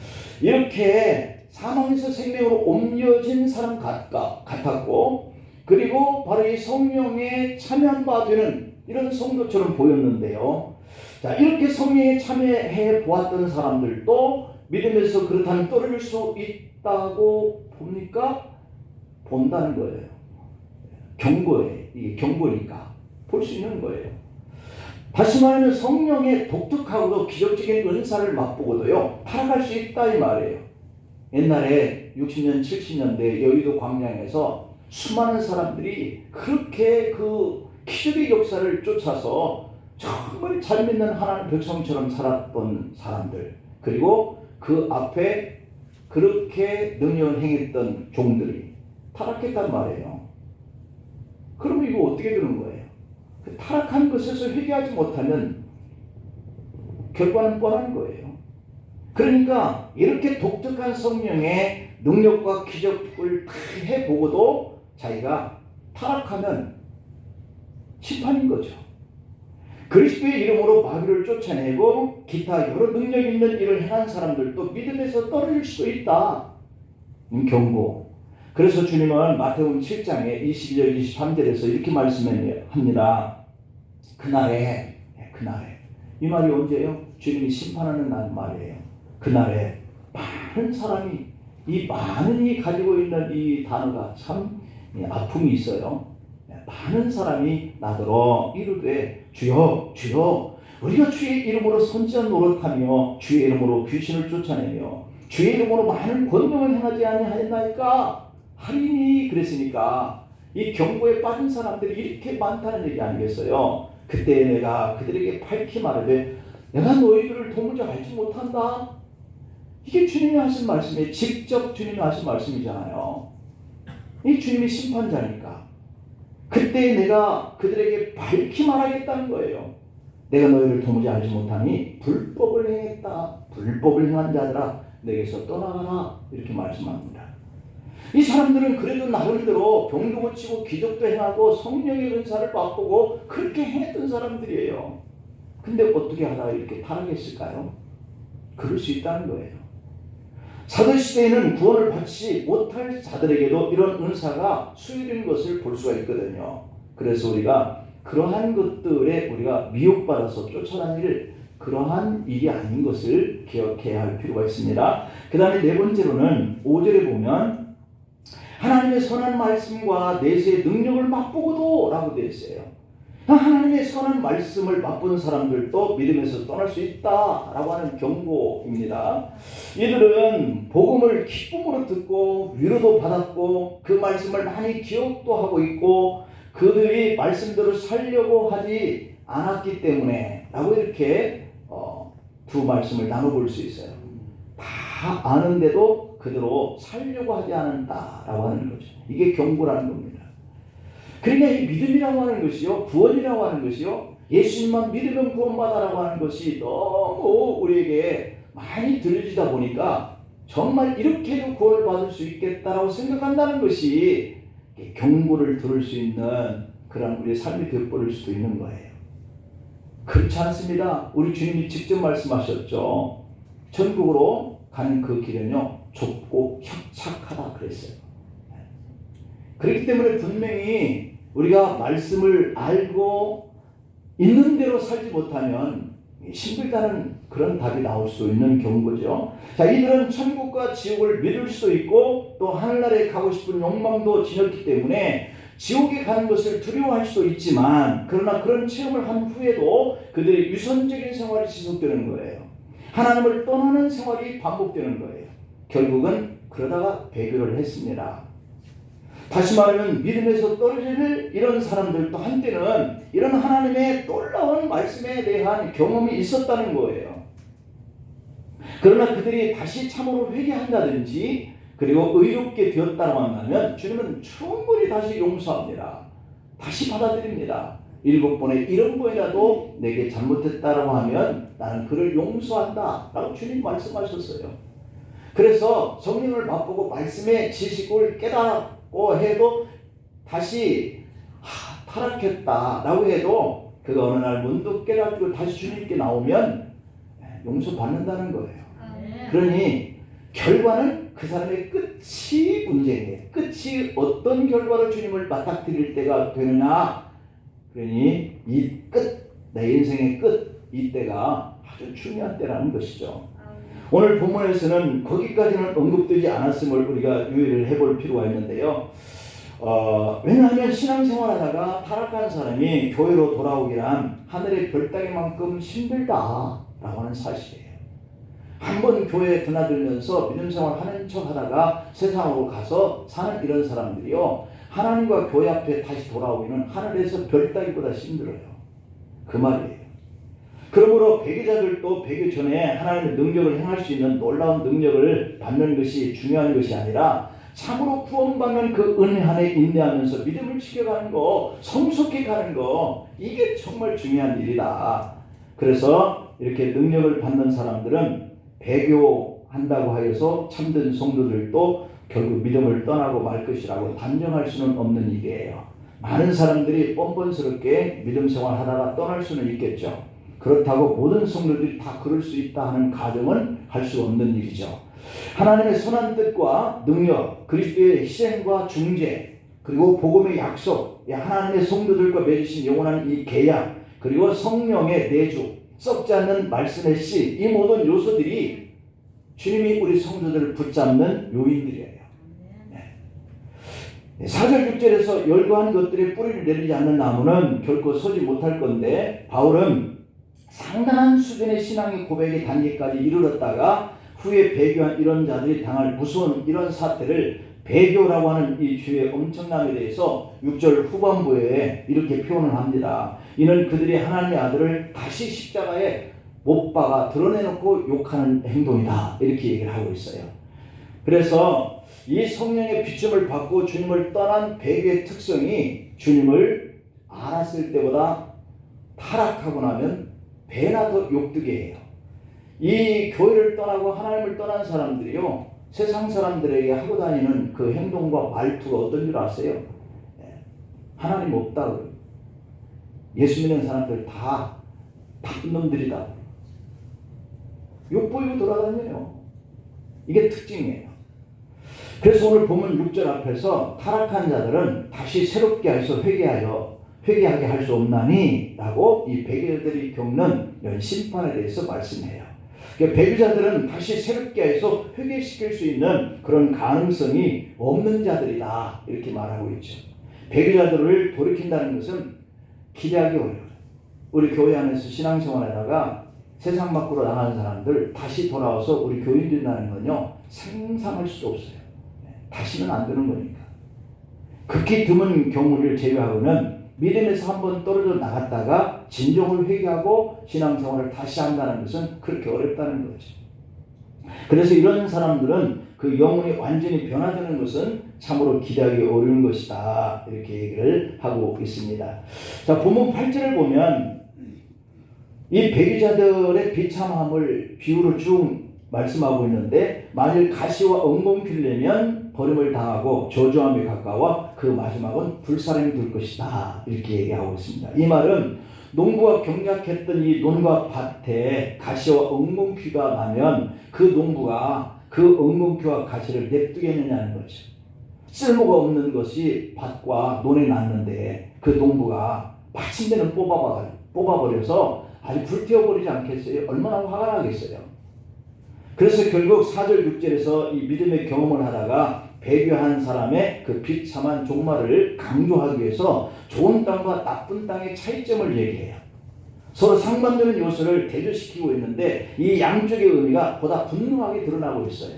Speaker 1: 이렇게 사망에서 생명으로 옮겨진 사람 같았고, 그리고 바로 이 성령에 참여한 바 되는 이런 성도처럼 보였는데요. 자, 이렇게 성령에 참여해 보았던 사람들도 믿음에서 그렇다면 떨어질 수 있다고 봅니까? 본다는 거예요. 경고예요. 이게 경고니까 볼 수 있는 거예요. 다시 말하면 성령의 독특하고도 기적적인 은사를 맛보고도요 타락할 수 있다 이 말이에요. 옛날에 60년, 70년대 여의도 광장에서 수많은 사람들이 그렇게 그 기적의 역사를 쫓아서 정말 잘 믿는 하나님 백성처럼 살았던 사람들, 그리고 그 앞에 그렇게 능력을 행했던 종들이 타락했단 말이에요. 그러면 이거 어떻게 되는 거예요? 그 타락한 것에서 회개하지 못하면 결과는 뻔한 거예요. 그러니까 이렇게 독특한 성령의 능력과 기적을 다 해보고도 자기가 타락하면 심판인 거죠. 그리스도의 이름으로 마귀를 쫓아내고 기타 여러 능력 있는 일을 행한 사람들도 믿음에서 떨어질 수 있다. 경고. 그래서 주님은 마태복음 7장에 22절 23절에서 이렇게 말씀합니다. 그날에 이 말이 언제예요? 주님이 심판하는 날 말이에요. 그날에 많은 사람이 이 많은 이 가지고 있는 이 단어가 참 아픔이 있어요. 많은 사람이 나더러 이르되 주여 주여 우리가 주의 이름으로 선지한 노릇하며 주의 이름으로 귀신을 쫓아내며 주의 이름으로 많은 권능을 행하지 아니하였나이까 하리니. 그랬으니까 이 경고에 빠진 사람들이 이렇게 많다는 얘기 아니겠어요? 그때 내가 그들에게 밝히 말하되 내가 너희들을 도무지 알지 못한다. 이게 주님이 하신 말씀이에요. 직접 주님이 하신 말씀이잖아요. 이 주님이 심판자니까 그때 내가 그들에게 밝히 말하겠다는 거예요. 내가 너희를 도무지 알지 못하니 불법을 행했다. 불법을 행한 자들아 내게서 떠나가라. 이렇게 말씀합니다. 이 사람들은 그래도 나름대로 병도 고치고 기적도 행하고 성령의 은사를 맛보고 그렇게 행했던 사람들이에요. 근데 어떻게 하다가 이렇게 타락했을까요? 그럴 수 있다는 거예요. 사도시대에는 구원을 받지 못할 자들에게도 이런 은사가 수요된 것을 볼 수가 있거든요. 그래서 우리가 그러한 것들에 우리가 미혹받아서 쫓아다닐 일, 그러한 일이 아닌 것을 기억해야 할 필요가 있습니다. 그 다음에 네 번째로는 5절에 보면 하나님의 선한 말씀과 내세의 능력을 맛보고도 라고 되어 있어요. 하나님의 선한 말씀을 맛보는 사람들도 믿음에서 떠날 수 있다라고 하는 경고입니다. 이들은 복음을 기쁨으로 듣고 위로도 받았고 그 말씀을 많이 기억도 하고 있고 그들이 말씀대로 살려고 하지 않았기 때문에 라고 이렇게 두 말씀을 나눠볼 수 있어요. 다 아는데도 그대로 살려고 하지 않는다라고 하는 거죠. 이게 경고라는 겁니다. 그러니까 이 믿음이라고 하는 것이요, 구원이라고 하는 것이요, 예수님만 믿으면 구원받아라고 하는 것이 너무 우리에게 많이 들려지다 보니까 정말 이렇게도 구원을 받을 수 있겠다라고 생각한다는 것이 경고를 들을 수 있는 그런 우리의 삶이 되어버릴 수도 있는 거예요. 그렇지 않습니다. 우리 주님이 직접 말씀하셨죠. 천국으로 가는 그 길은요, 좁고 협착하다 그랬어요. 그렇기 때문에 분명히 우리가 말씀을 알고 있는 대로 살지 못하면 힘들다는 그런 답이 나올 수 있는 경우죠. 자, 이들은 천국과 지옥을 믿을 수도 있고 또 하늘나라에 가고 싶은 욕망도 지녔기 때문에 지옥에 가는 것을 두려워할 수도 있지만 그러나 그런 체험을 한 후에도 그들의 유선적인 생활이 지속되는 거예요. 하나님을 떠나는 생활이 반복되는 거예요. 결국은 그러다가 배교를 했습니다. 다시 말하면 믿음에서 떨어질 이런 사람들도 한때는 이런 하나님의 놀라운 말씀에 대한 경험이 있었다는 거예요. 그러나 그들이 다시 참으로 회개한다든지 그리고 의롭게 되었다고 한다면 주님은 충분히 다시 용서합니다. 다시 받아들입니다. 7번에 1번이라도 내게 잘못했다라고 하면 나는 그를 용서한다 라고 주님 말씀하셨어요. 그래서 성령을 맛보고 말씀의 지식을 깨닫고 해도 다시 타락했다라고 해도 그가 어느 날 문득 깨닫고 다시 주님께 나오면 용서받는다는 거예요. 그러니 결과는 그 사람의 끝이 문제예요. 끝이 어떤 결과로 주님을 맞닥뜨릴 때가 되느냐. 그러니 이 끝, 내 인생의 끝, 이때가 아주 중요한 때라는 것이죠. 오늘 본문에서는 거기까지는 언급되지 않았음을 우리가 유의를 해볼 필요가 있는데요. 왜냐하면 신앙생활하다가 타락한 사람이 교회로 돌아오기란 하늘의 별 따기만큼 힘들다라고 하는 사실이에요. 한번 교회에 드나들면서 믿음생활 하는 척 하다가 세상으로 가서 사는 이런 사람들이요, 하나님과 교회 앞에 다시 돌아오기는 하늘에서 별 따기보다 힘들어요. 그 말이에요. 그러므로 배교자들도 배교 전에 하나님의 능력을 행할 수 있는 놀라운 능력을 받는 것이 중요한 것이 아니라 참으로 구원받는 그 은혜 안에 인내하면서 믿음을 지켜가는 거, 성숙해 가는 거, 이게 정말 중요한 일이다. 그래서 이렇게 능력을 받는 사람들은 배교한다고 하여서 참된 성도들도 결국 믿음을 떠나고 말 것이라고 단정할 수는 없는 일이에요. 많은 사람들이 뻔뻔스럽게 믿음 생활하다가 떠날 수는 있겠죠. 그렇다고 모든 성도들이 다 그럴 수 있다 하는 가정은 할 수 없는 일이죠. 하나님의 선한 뜻과 능력, 그리스도의 희생과 중재, 그리고 복음의 약속, 하나님의 성도들과 맺으신 영원한 이 계약, 그리고 성령의 내주, 썩지 않는 말씀의 씨, 이 모든 요소들이 주님이 우리 성도들을 붙잡는 요인들이에요. 4절 6절에서 열거한 것들의 뿌리를 내리지 않는 나무는 결코 서지 못할 건데, 바울은 상당한 수준의 신앙의 고백의 단계까지 이르렀다가 후에 배교한 이런 자들이 당할 무서운 이런 사태를 배교라고 하는 이 주의 엄청남에 대해서 6절 후반부에 이렇게 표현을 합니다. 이는 그들이 하나님의 아들을 다시 십자가에 못 박아 드러내놓고 욕하는 행동이다, 이렇게 얘기를 하고 있어요. 그래서 이 성령의 비춤을 받고 주님을 떠난 배교의 특성이 주님을 알았을 때보다 타락하고 나면 배나 더 욕되게 해요. 이 교회를 떠나고 하나님을 떠난 사람들이요, 세상 사람들에게 하고 다니는 그 행동과 말투가 어떤 줄 아세요? 하나님 없다고. 예수 믿는 사람들 다 나쁜 놈들이다. 욕 보이고 돌아다녀요. 이게 특징이에요. 그래서 오늘 본문 6절 앞에서 타락한 자들은 다시 새롭게 해서 회개하게 할 수 없나니 라고 이 배교자들이 겪는 이런 심판에 대해서 말씀해요. 그러니까 배교자들은 다시 새롭게 해서 회개시킬 수 있는 그런 가능성이 없는 자들이다 이렇게 말하고 있죠. 배교자들을 돌이킨다는 것은 기대하기 어려워요. 우리 교회 안에서 신앙생활하다가 세상 밖으로 나가는 사람들 다시 돌아와서 우리 교인 된다는 건요 상상할 수도 없어요. 다시는 안 되는 거니까. 극히 드문 경우를 제외하고는 믿음에서 한번 떨어져 나갔다가 진정을 회개하고 신앙생활을 다시 한다는 것은 그렇게 어렵다는 거죠. 그래서 이런 사람들은 그 영혼이 완전히 변화되는 것은 참으로 기대하기 어려운 것이다 이렇게 얘기를 하고 있습니다. 자, 본문 8절을 보면 이 배교자들의 비참함을 비유로 쭉 말씀하고 있는데 만일 가시와 엉겅퀴를 내면 버림을 당하고 저주함에 가까워 그 마지막은 불사람이 될 것이다 이렇게 얘기하고 있습니다. 이 말은 농부가 경작했던 이 논과 밭에 가시와 엉겅퀴가 나면 그 농부가 그 엉겅퀴와 가시를 냅두겠느냐는 거죠. 쓸모가 없는 것이 밭과 논에 났는데 그 농부가 마침내는 뽑아버려서 아주 불태워버리지 않겠어요? 얼마나 화가 나겠어요? 그래서 결국 4절 6절에서 이 믿음의 경험을 하다가 배교한 사람의 그 비참한 종말을 강조하기 위해서 좋은 땅과 나쁜 땅의 차이점을 얘기해요. 서로 상반되는 요소를 대조시키고 있는데 이 양쪽의 의미가 보다 분명하게 드러나고 있어요.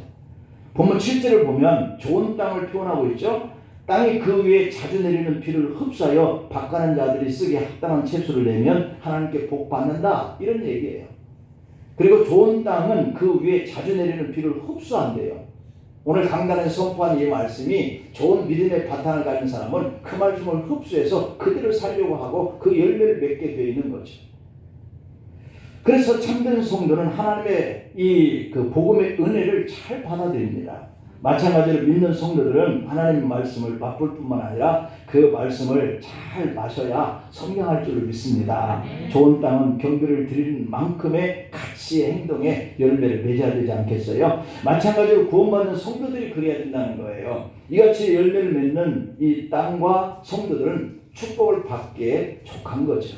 Speaker 1: 본문 7절을 보면 좋은 땅을 표현하고 있죠. 땅이 그 위에 자주 내리는 비를 흡수하여 밭가는 자들이 쓰기에 합당한 채소를 내면 하나님께 복 받는다 이런 얘기예요. 그리고 좋은 땅은 그 위에 자주 내리는 비를 흡수한대요. 오늘 강단에서 선포한 이 말씀이 좋은 믿음의 바탕을 가진 사람은 그 말씀을 흡수해서 그대로 살려고 하고 그 열매를 맺게 되어 있는 거죠. 그래서 참된 성도는 하나님의 이 그 복음의 은혜를 잘 받아들입니다. 마찬가지로 믿는 성도들은 하나님의 말씀을 맛볼 뿐만 아니라 그 말씀을 잘 마셔야 성장할 줄을 믿습니다. 좋은 땅은 경배를 드리는 만큼의 가치의 행동에 열매를 맺어야 되지 않겠어요? 마찬가지로 구원받는 성도들이 그래야 된다는 거예요. 이같이 열매를 맺는 이 땅과 성도들은 축복을 받기에 족한 거죠.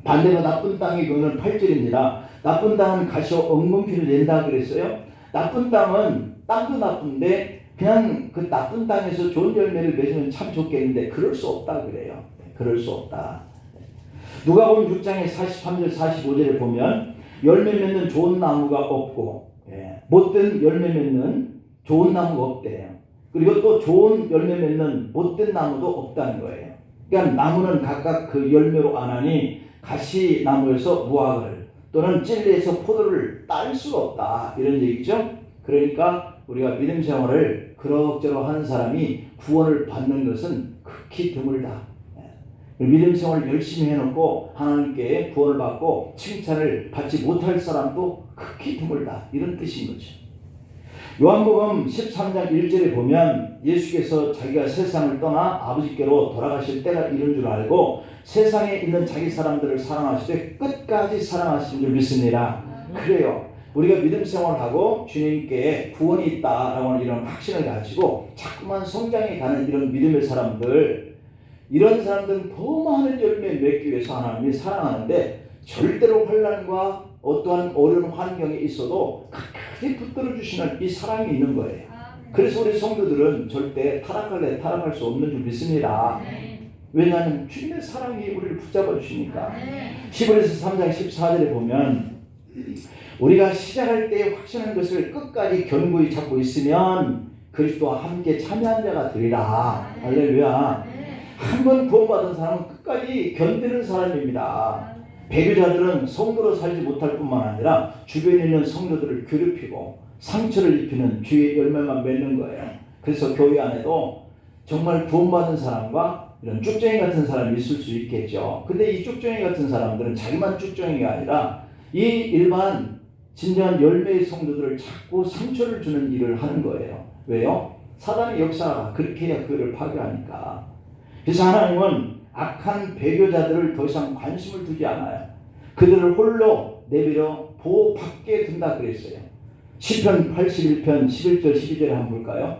Speaker 1: 반대로 나쁜 땅의 경우는 8절입니다. 나쁜 땅은 가시와 엉겅퀴를 낸다 그랬어요. 나쁜 땅은 땅도 나쁜데 그냥 그 나쁜 땅에서 좋은 열매를 맺으면 참 좋겠는데 그럴 수 없다 그래요. 그럴 수 없다. 누가복음 6장의 43절 45절에 보면 열매 맺는 좋은 나무가 없고 못된 열매 맺는 좋은 나무가 없대요. 그리고 또 좋은 열매 맺는 못된 나무도 없다는 거예요. 그러니까 나무는 각각 그 열매로 안하니 가시나무에서 무화과를 또는 찔레에서 포도를 딸 수가 없다 이런 얘기죠. 그러니까 우리가 믿음 생활을 그럭저럭 하는 사람이 구원을 받는 것은 극히 드물다. 믿음 생활을 열심히 해놓고 하나님께 구원을 받고 칭찬을 받지 못할 사람도 극히 드물다 이런 뜻인 거죠. 요한복음 13장 1절에 보면 예수께서 자기가 세상을 떠나 아버지께로 돌아가실 때가 이른 줄 알고 세상에 있는 자기 사람들을 사랑하시되 끝까지 사랑하시는 줄 믿습니다. 그래요. 우리가 믿음 생활하고 주님께 구원이 있다라고 하는 이런 확신을 가지고 자꾸만 성장해 가는 이런 믿음의 사람들, 이런 사람들은 더 많은 열매 맺기 위해서 하나님이 사랑하는데 절대로 환난과 어떠한 어려운 환경에 있어도 끝까지 붙들어 주시는 이 사랑이 있는 거예요. 그래서 우리 성도들은 절대 타락할 수 없는 줄 믿습니다. 왜냐하면 주님의 사랑이 우리를 붙잡아 주시니까. 히브리서 3장 14절에 보면 우리가 시작할 때 확신한 것을 끝까지 견고히 잡고 있으면 그리스도와 함께 참여한 자가 되리라. 할렐루야. 한 번 구원받은 사람은 끝까지 견디는 사람입니다. 배교자들은 성도로 살지 못할 뿐만 아니라 주변에 있는 성도들을 괴롭히고 상처를 입히는 주의 열매만 맺는 거예요. 그래서 교회 안에도 정말 구원받은 사람과 이런 쭉정이 같은 사람이 있을 수 있겠죠. 근데 이 쭉정이 같은 사람들은 자기만 쭉정이가 아니라 이 일반 진정한 열매의 성도들을 자꾸 상처를 주는 일을 하는 거예요. 왜요? 사단의 역사가 그렇게 해야 교회를 파괴하니까. 그래서 하나님은 악한 배교자들을 더 이상 관심을 두지 않아요. 그들을 홀로 내버려 보호받게 둔다 그랬어요. 시편 81편 11절 12절에 한번 볼까요?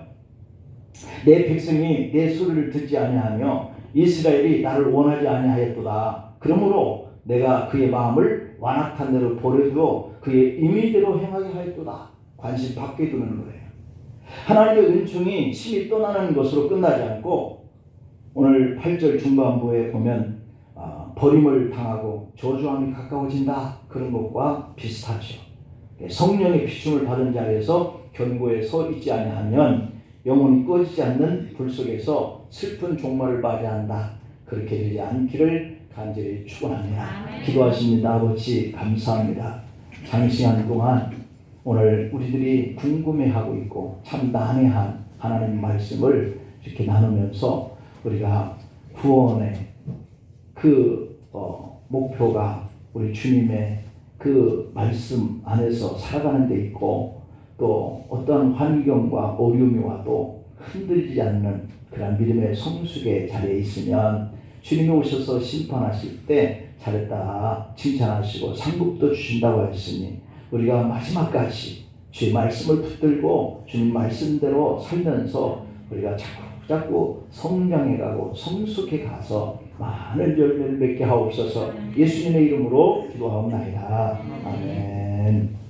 Speaker 1: 내 백성이 내 소리를 듣지 아니하며 이스라엘이 나를 원하지 아니하였도다. 그러므로 내가 그의 마음을 완악한 대로 버려두어 그의 임의대로 행하게 하였도다. 관심 밖에 두는 거예요. 하나님의 은총이 심히 떠나는 것으로 끝나지 않고 오늘 8절 중반부에 보면 버림을 당하고 저주함이 가까워진다. 그런 것과 비슷하죠. 성령의 비춤을 받은 자리에서 견고에 서 있지 아니하면 영혼이 꺼지지 않는 불 속에서 슬픈 종말을 맞이한다. 그렇게 되지 않기를 간절히 축원합니다. 기도하십니다. 아버지 감사합니다. 장시간 동안 오늘 우리들이 궁금해하고 있고 참 난해한 하나님 말씀을 이렇게 나누면서 우리가 구원의 그 목표가 우리 주님의 그 말씀 안에서 살아가는 데 있고 또 어떠한 환경과 어려움이 와도 흔들리지 않는 그런 믿음의 성숙의 자리에 있으면 주님이 오셔서 심판하실 때 잘했다 칭찬하시고 상급도 주신다고 하셨으니 우리가 마지막까지 주의 말씀을 붙들고 주님 말씀대로 살면서 우리가 자꾸 성장해가고 성숙해 가서 많은 열매를 맺게 하옵소서. 예수님의 이름으로 기도하옵나이다. 아멘.